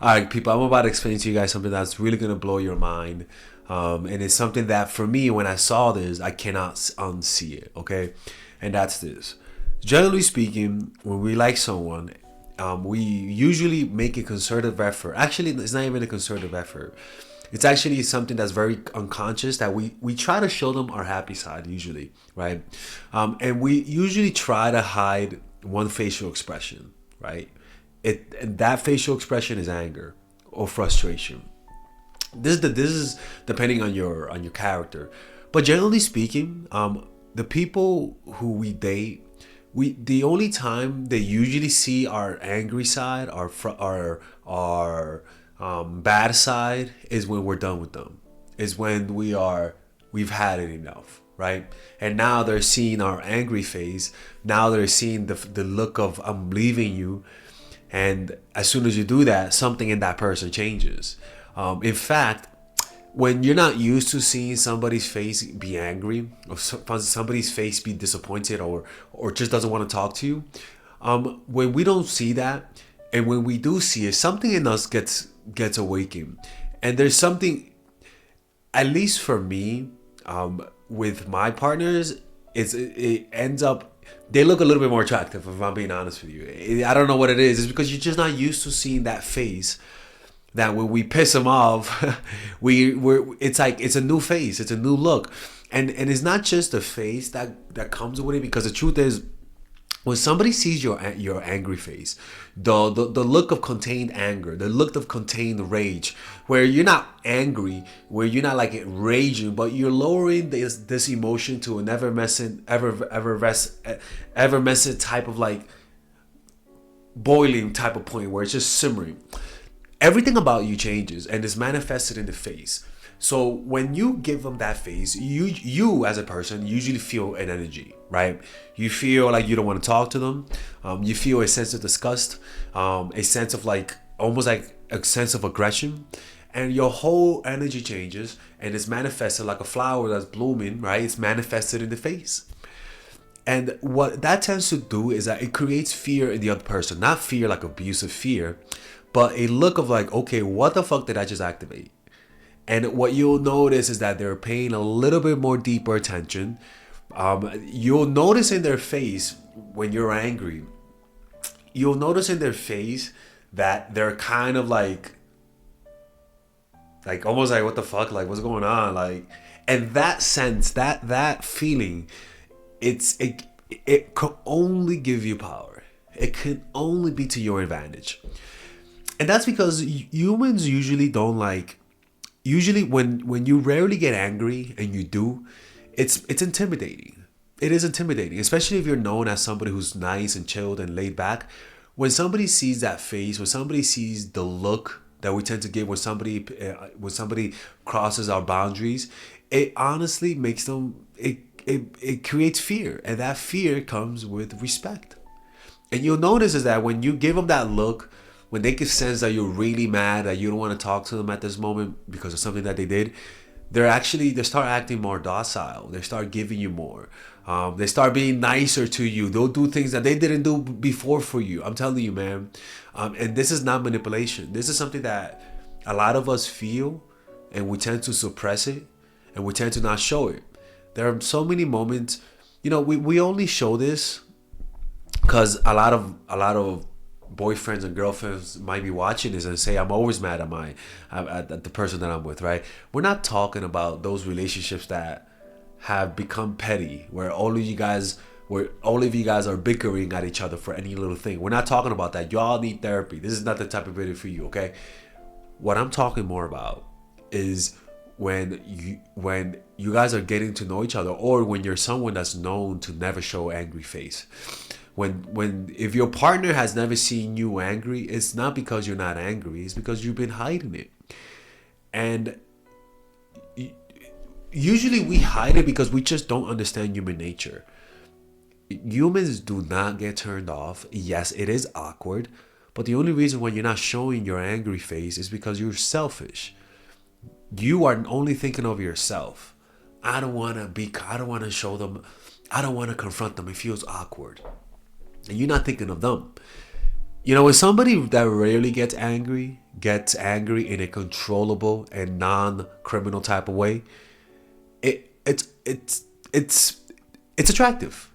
All right, people, I'm about to explain to you guys something that's really going to blow your mind. And it's something that for me, when I saw this, I cannot unsee it, okay? And that's this. Generally speaking, when we like someone, we usually make a concerted effort. Actually, it's not even a concerted effort. It's actually something that's very unconscious that we try to show them our happy side usually, right? And we usually try to hide one facial expression, right? And that facial expression is anger or frustration. This is depending on your character, but generally speaking, the people who we date, we the only time they usually see our angry side, our bad side, is when we're done with them. Is when we've had it enough, right? And now they're seeing our angry face. Now they're seeing the look of I'm leaving you, and as soon as you do that, something in that person changes. In fact, when you're not used to seeing somebody's face be angry, or somebody's face be disappointed, or just doesn't want to talk to you, when we don't see that, and when we do see it, something in us gets awakened, and there's something, at least for me, with my partners, it ends up, they look a little bit more attractive, if I'm being honest with you. I don't know what it is. It's because you're just not used to seeing that face. That when we piss them off, we're it's like it's a new face, it's a new look, and it's not just the face that comes with it. Because the truth is, when somebody sees your angry face, the look of contained anger, the look of contained rage, where you're not angry, where you're not like raging, but you're lowering this emotion to an ever messing type of like boiling type of point where it's just simmering. Everything about you changes and is manifested in the face. So when you give them that face, you as a person usually feel an energy, right? You feel like you don't want to talk to them. You feel a sense of disgust, a sense of like almost like a sense of aggression, and your whole energy changes and is manifested like a flower that's blooming, right? It's manifested in the face. And what that tends to do is that it creates fear in the other person. Not fear like abusive fear, but a look of like, okay, what the fuck did I just activate? And what you'll notice is that they're paying a little bit more deeper attention. You'll notice in their face when you're angry, you'll notice in their face that they're kind of like almost like what the fuck, like what's going on, like, and that sense, that feeling, it can only give you power. It can only be to your advantage. And that's because humans usually don't like, usually when you rarely get angry and you do, it's intimidating. It is intimidating, especially if you're known as somebody who's nice and chilled and laid back. When somebody sees that face, when somebody sees the look that we tend to give when somebody crosses our boundaries, it honestly makes them, it creates fear, and that fear comes with respect. And you'll notice is that when you give them that look, when they can sense that you're really mad, that you don't want to talk to them at this moment because of something that they did, they start acting more docile. They start giving you more. They start being nicer to you. They'll do things that they didn't do before for you. I'm telling you, man. And this is not manipulation. This is something that a lot of us feel, and we tend to suppress it, and we tend to not show it. There are so many moments, we only show this because a lot of boyfriends and girlfriends might be watching this and say, I'm always mad at the person that I'm with, right? We're not talking about those relationships that have become petty, where all of you guys are bickering at each other for any little thing. We're not talking about that. Y'all need therapy. This is not the type of video for you, okay? What I'm talking more about is when you guys are getting to know each other, or when you're someone that's known to never show angry face. When if your partner has never seen you angry, it's not because you're not angry, it's because you've been hiding it. And usually we hide it because we just don't understand human nature. Humans do not get turned off. Yes, it is awkward, but the only reason why you're not showing your angry face is because you're selfish. You are only thinking of yourself. I don't want to show them, I don't want to confront them. It feels awkward. And you're not thinking of them. When somebody that rarely gets angry in a controllable and non-criminal type of way, it's it's attractive.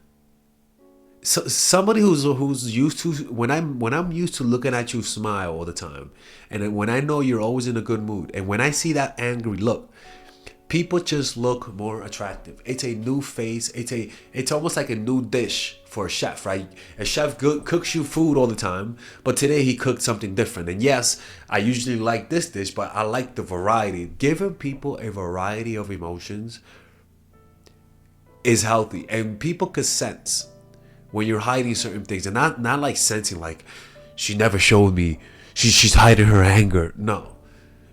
So somebody who's used to, when I'm used to looking at you smile all the time, and then when I know you're always in a good mood, and when I see that angry look, people just look more attractive. It's a new face. It's almost like a new dish for a chef, right? A chef cooks you food all the time, but today he cooked something different. And yes, I usually like this dish, but I like the variety. Giving people a variety of emotions is healthy, and people could sense when you're hiding certain things, and not like sensing like she never showed me. She's hiding her anger. No.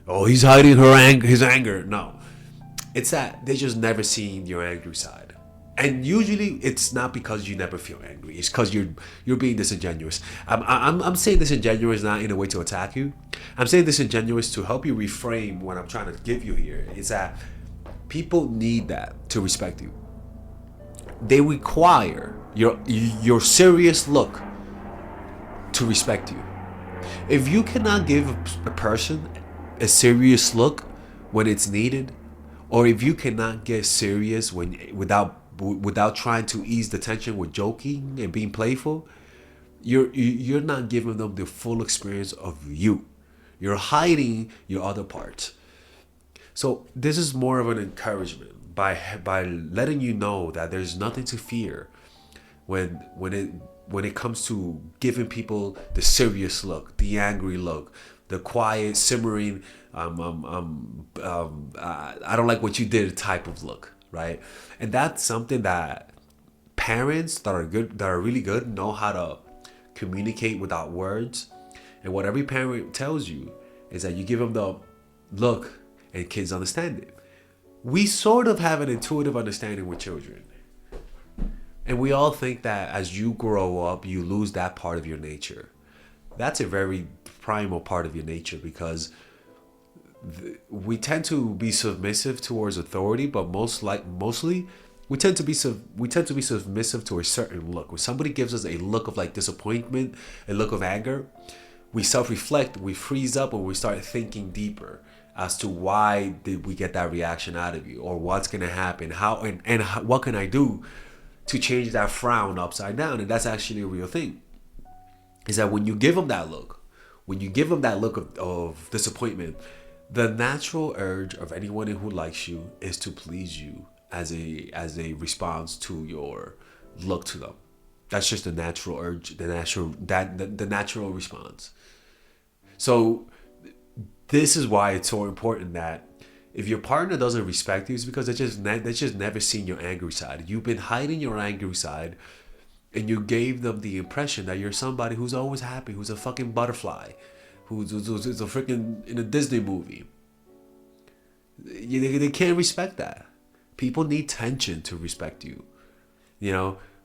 Oh, he's hiding his anger. No. It's that they just never seen your angry side. And usually it's not because you never feel angry. It's because you're being disingenuous. I'm saying disingenuous not in a way to attack you. I'm saying disingenuous to help you reframe what I'm trying to give you here. Is that people need that to respect you. They require your serious look to respect you. If you cannot give a person a serious look when it's needed, or if you cannot get serious without trying to ease the tension with joking and being playful, you're not giving them the full experience of you. You're hiding your other parts. So this is more of an encouragement by letting you know that there's nothing to fear when it comes to giving people the serious look, the angry look, the quiet, simmering, I don't like what you did type of look, right? And that's something that parents that are really good, know how to communicate without words. And what every parent tells you is that you give them the look, and kids understand it. We sort of have an intuitive understanding with children. And we all think that as you grow up, you lose that part of your nature. That's a very primal part of your nature, because we tend to be submissive towards authority, but mostly we tend to be submissive to a certain look. When somebody gives us a look of like disappointment, a look of anger, we self-reflect, we freeze up, and we start thinking deeper as to why did we get that reaction out of you, or what's gonna happen, what can I do to change that frown upside down. And that's actually a real thing. Is that when you give them that look, of disappointment, the natural urge of anyone who likes you is to please you as a response to your look to them. That's just the natural urge, the natural response. So this is why it's so important that if your partner doesn't respect you, it's because they just never seen your angry side. You've been hiding your angry side, and you gave them the impression that you're somebody who's always happy, who's a fucking butterfly, who's a freaking in a Disney movie. They can't respect that. People need tension to respect you.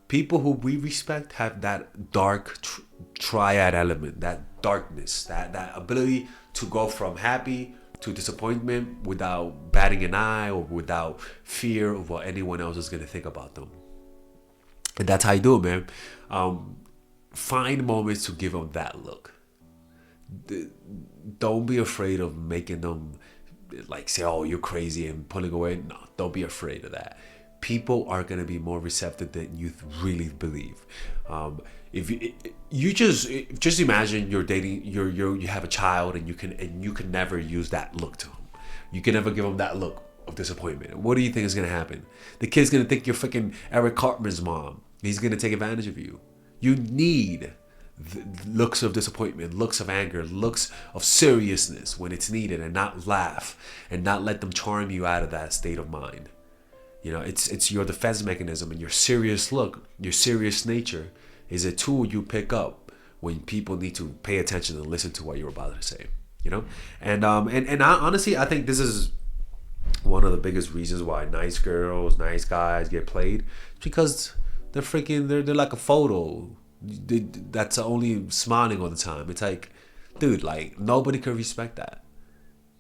People who we respect have that dark triad element, that darkness, that ability to go from happy to disappointment without batting an eye, or without fear of what anyone else is going to think about them. And that's how you do it, man. Find moments to give them that look. Don't be afraid of making them like say, "Oh, you're crazy," and pulling away. No, don't be afraid of that. People are going to be more receptive than you really believe. If you just imagine you're dating, you have a child, and you can never use that look to him. You can never give him that look of disappointment. What do you think is going to happen? The kid's going to think you're freaking Eric Cartman's mom. He's going to take advantage of you. You need looks of disappointment, looks of anger, looks of seriousness when it's needed, and not laugh and not let them charm you out of that state of mind. It's your defense mechanism, and your serious look, your serious nature is a tool you pick up when people need to pay attention and listen to what you're about to say. And honestly, I think this is one of the biggest reasons why nice girls, nice guys get played, because they're like a photo that's only smiling all the time. It's like, dude, like nobody can respect that.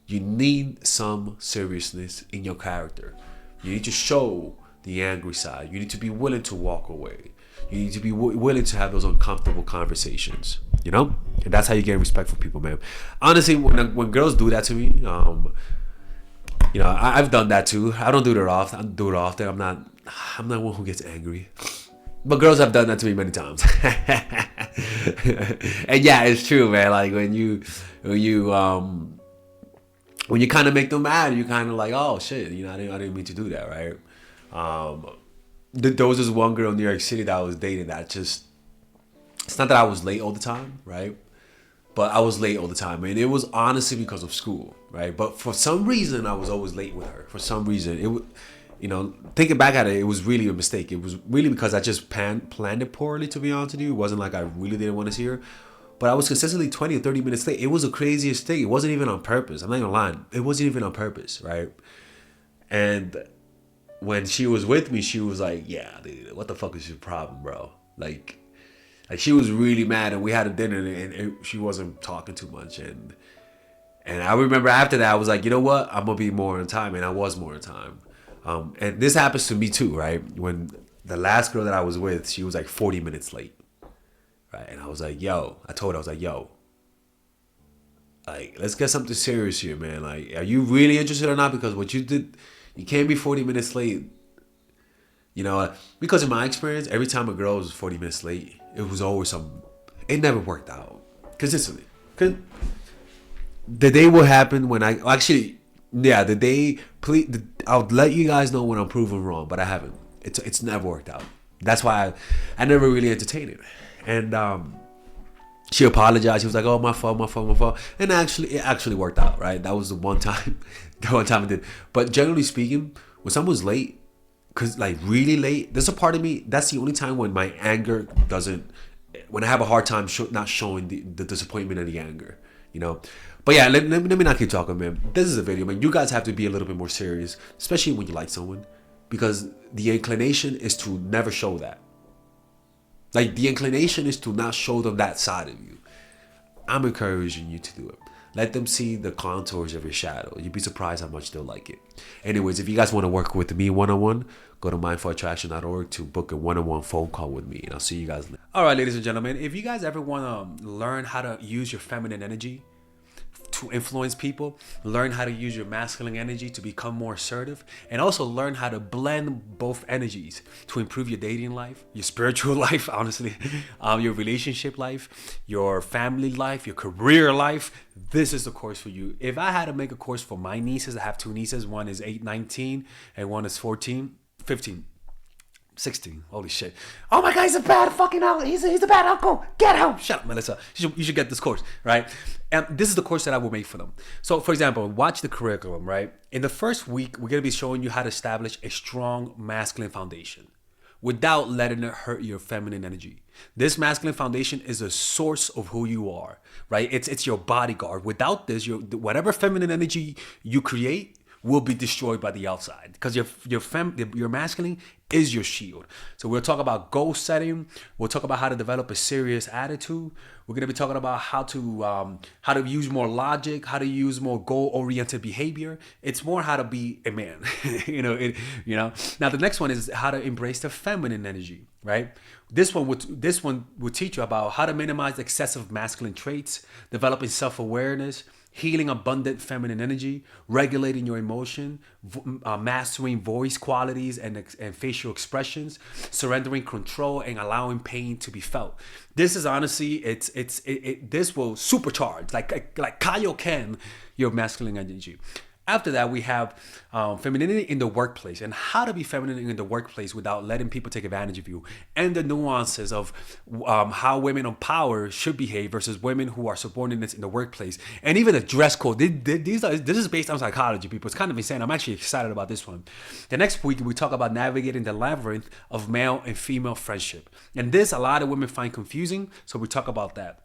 You need some seriousness in your character. You need to show the angry side. You need to be willing to walk away. You need to be willing to have those uncomfortable conversations. you know. And that's how you get respect from people, man. Honestly, when girls do that to me, you know, I've done that too. I don't do it often. I'm not one who gets angry. But girls have done that to me many times. And yeah, it's true, man. Like when you kind of make them mad, you kind of like, oh shit, you know, I didn't mean to do that, right? There was this one girl in New York City that I was dating that just, it's not that I was late all the time, right? But I was late all the time, and it was honestly because of school, right? But for some reason, I was always late with her. For some reason, you know, thinking back at it, it was really a mistake. It was really because I just planned it poorly, to be honest with you. It wasn't like I really didn't want to see her. But I was consistently 20 or 30 minutes late. It was the craziest thing. It wasn't even on purpose. I'm not gonna lie. It wasn't even on purpose, right? And when she was with me, she was like, yeah, dude, what the fuck is your problem, bro? Like she was really mad, and we had a dinner, and she wasn't talking too much. And I remember after that, I was like, you know what? I'm gonna be more on time, and I was more on time. And this happens to me too, right? When the last girl that I was with, she was like 40 minutes late, right? And I was like, I told her, I was like, like, let's get something serious here, man. Like, are you really interested or not? Because what you did, you can't be 40 minutes late. You know, because in my experience, every time a girl was 40 minutes late, it was always it never worked out consistently. The day will happen when the day, please, I'll let you guys know when I'm proven wrong, but I haven't. It's never worked out. That's why I never really entertained it. And she apologized. She was like, "Oh, my fault." And it actually worked out, right? That was the one time it did. But generally speaking, when someone's late, because like really late, there's a part of me, that's the only time when my anger when I have a hard time not showing the disappointment and the anger, you know. But yeah, let me not keep talking, man. This is a video, man. You guys have to be a little bit more serious, especially when you like someone, because the inclination is to never show that. Like, the inclination is to not show them that side of you. I'm encouraging you to do it. Let them see the contours of your shadow. You'd be surprised how much they'll like it. Anyways, if you guys want to work with me one-on-one, go to mindfulattraction.org to book a one-on-one phone call with me, and I'll see you guys later. All right, ladies and gentlemen, if you guys ever want to learn how to use your feminine energy to influence people, learn how to use your masculine energy to become more assertive, and also learn how to blend both energies to improve your dating life, your spiritual life, honestly, your relationship life, your family life, your career life, this is the course for you. If I had to make a course for my nieces, I have two nieces, one is 19 and one is 15. 16. Holy shit. Oh my God, he's a bad fucking uncle. He's a bad uncle. Get him. Shut up, Melissa. You should get this course, right? And this is the course that I will make for them. So, for example, watch the curriculum, right? In the first week, we're going to be showing you how to establish a strong masculine foundation without letting it hurt your feminine energy. This masculine foundation is a source of who you are, right? It's your bodyguard. Without this, whatever feminine energy you create will be destroyed by the outside, because your masculine is your shield. So we'll talk about goal setting. We'll talk about how to develop a serious attitude. We're going to be talking about how to use more logic, how to use more goal-oriented behavior. It's more how to be a man. Now the next one is how to embrace the feminine energy, right? This one will teach you about how to minimize excessive masculine traits, developing self-awareness, healing abundant feminine energy, regulating your emotion, mastering voice qualities and facial expressions, surrendering control, and allowing pain to be felt. This is honestly, this will supercharge, like Kaioken, your masculine energy. After that, we have femininity in the workplace, and how to be feminine in the workplace without letting people take advantage of you, and the nuances of how women of power should behave versus women who are subordinates in the workplace, and even the dress code. This is based on psychology, people. It's kind of insane. I'm actually excited about this one. The next week, we talk about navigating the labyrinth of male and female friendship, and this a lot of women find confusing, so we talk about that.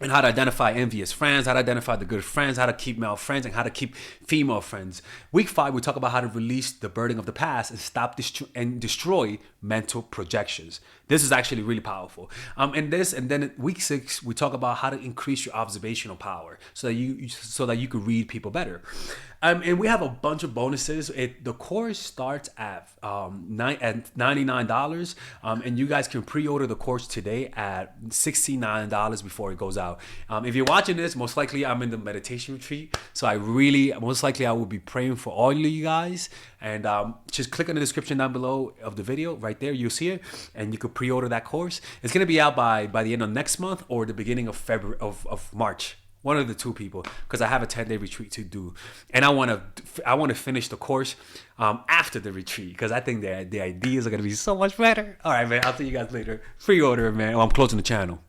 And how to identify envious friends, how to identify the good friends, how to keep male friends, and how to keep female friends. Week 5, we talk about how to release the burden of the past and stop and destroy mental projections. This is actually really powerful. And then week 6, we talk about how to increase your observational power so that you could read people better. And we have a bunch of bonuses. The course starts at $99, and you guys can pre-order the course today at $69 before it goes out. If you're watching this, most likely I'm in the meditation retreat, so most likely I will be praying for all of you guys. And just click on the description down below of the video. Right there, you'll see it, and you could pre-order that course. It's gonna be out by the end of next month or the beginning of February of March. One of the two people, because I have a 10-day retreat to do, and I want to finish the course after the retreat, because I think the ideas are gonna be so much better. All right, man. I'll see you guys later. Pre-order, man. I'm closing the channel.